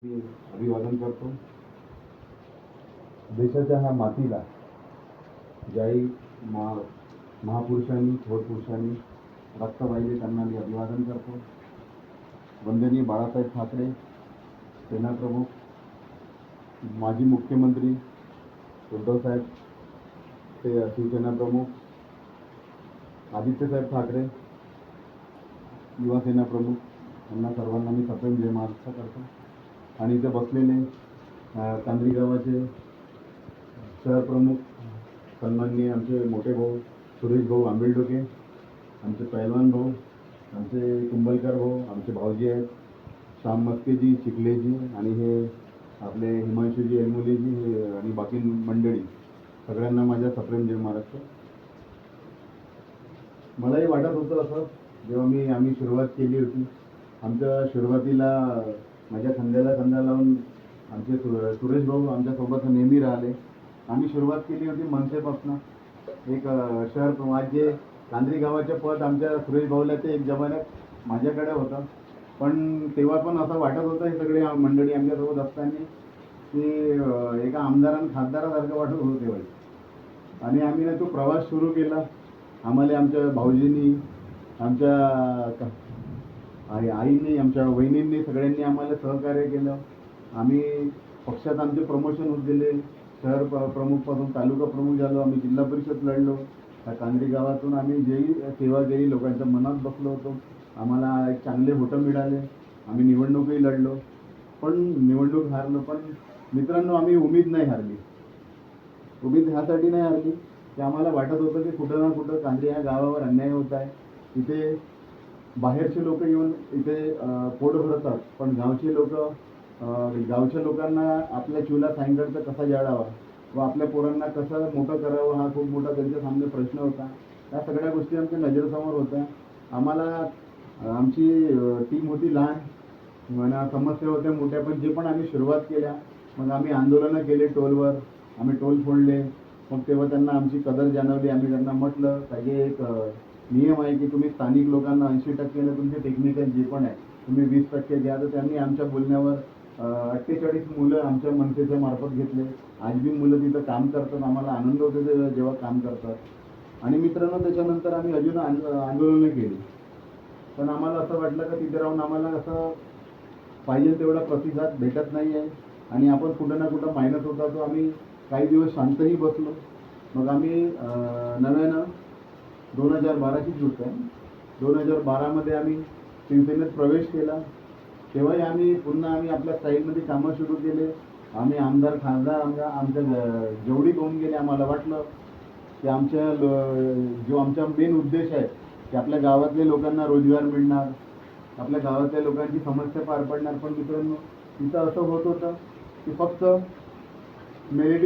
मी अभिवादन करतो. देशाच्या ह्या मातीला ज्याही महापुरुषांनी थोर पुरुषांनी रक्त वाहिले त्यांना मी अभिवादन करतो. वंदनीय बाळासाहेब ठाकरे सेनाप्रमुख, माजी मुख्यमंत्री उद्धवसाहेब ते शिवसेना प्रमुख, आदित्यसाहेब ठाकरे युवा सेना प्रमुख, यांना सर्वांना मी सप्रेम जय महाराष्ट्र करतो. आणि इथे बसलेले कांद्री गावाचे शहर प्रमुख सन्माननीय आमचे मोठे भाऊ सुरेश भाऊ आंबेलडोके, आमचे पैलवान भाऊ, आमचे कुंबलकर भाऊ, आमचे भाऊजी आहेत श्याम मस्केजी, चिखलेजी, आणि हे आपले हिमांशूजी एलमुलेजी हे आणि बाकी मंडळी, सगळ्यांना माझ्या सप्रेम जय महाराष्ट्र. मलाही वाटत होतं असं जेव्हा आम्ही सुरुवात केली होती. आमच्या सुरुवातीला माझ्या खांद्याला खांदा लावून आमचे सुरेश भाऊ आमच्यासोबत नेहमी राहिले. आम्ही सुरुवात केली होती मनसेपासून. एक शहर माझे कांद्री गावाचे पद आमच्या सुरेश भाऊला ते एक जमान्यात माझ्याकडे होतं. पण तेव्हा पण असं वाटत होतं हे सगळे मंडळी आमच्यासोबत असताना की एका आमदारानं खासदारासारखं वाटत होतं तेव्हा. आणि आम्ही ना तो प्रवास सुरू केला. आम्हाला आमच्या भाऊजींनी, आमच्या आईंनी, आमच्या वहिनींनी सगळ्यांनी आम्हाला सहकार्य केलं. आम्ही पक्षात आमचे प्रमोशन होत गेले. शहर प्रमुखपासून तालुका प्रमुख झालो. आम्ही जिल्हा परिषद लढलो. त्या कांद्री गावातून आम्ही जेही सेवा केली, लोकांच्या मनात बसलो होतो. आम्हाला एक चांगले होतं मिळाले. आम्ही निवडणूकही लढलो, पण निवडणूक हारलो. पण मित्रांनो, आम्ही उमेद नाही हारली. उमेद ह्यासाठी नाही हारली की आम्हाला वाटत होतं की कुठं ना कुठं कांद्री ह्या गावावर अन्याय होत आहे. इथे बाहेरचे लोक येऊन इथे पोट भरतात, पण गावच्या लोकांना आपल्या चुला सायंकाळचा कसा जाळावा व आपल्या पोरांना कसं मोठं करावं हा खूप मोठा त्यांच्या सामने प्रश्न होता. त्या सगळ्या गोष्टी आमच्या नजरेसमोर होत्या. आम्हाला आमची टीम होती लहान, म्हणा समस्या होत्या मोठ्या, पण जे पण आम्ही सुरुवात केल्या. मग आम्ही आंदोलनं केले टोलवर, आम्ही टोल फोडले. मग तेव्हा त्यांना आमची कदर जाणवली. आम्ही त्यांना म्हटलं काही एक नियम आहे की तुम्ही स्थानिक लोकांना 80% तुमचे टेक्निकल जे पण आहे तुम्ही 20% घ्या. तर त्यांनी आमच्या बोलण्यावर 48 मुलं आमच्या मनसेच्या मार्फत घेतले. आज बी मुलं तिथं काम करतात. आम्हाला आनंद होतो ते जेव्हा काम करतात. आणि मित्रांनो, त्याच्यानंतर आम्ही अजून आंदोलनं केली. पण आम्हाला असं वाटलं की तिथे राहून आम्हाला असं पाहिजे तेवढा प्रतिसाद भेटत नाही आहे आणि आपण कुठं ना कुठं मायनस होता. तो आम्ही काही दिवस शांतही बसलो. मग आम्ही नव्यानं 2012ची गोष्ट आहे, 2012मध्ये आम्ही शिवसेनेत प्रवेश केला. तेव्हाही आम्ही पुन्हा आपल्या स्टाईलमध्ये कामं सुरू केले. आम्ही आमदार खासदार आमच्या जेवढी होऊन गेले. आम्हाला वाटलं की जो आमचा मेन उद्देश आहे की आपल्या गावातल्या लोकांना रोजगार मिळणार, आपल्या गावातल्या लोकांची समस्या पार पडणार. पण मित्रांनो, तिथं असं होत होतं की फक्त मेरिट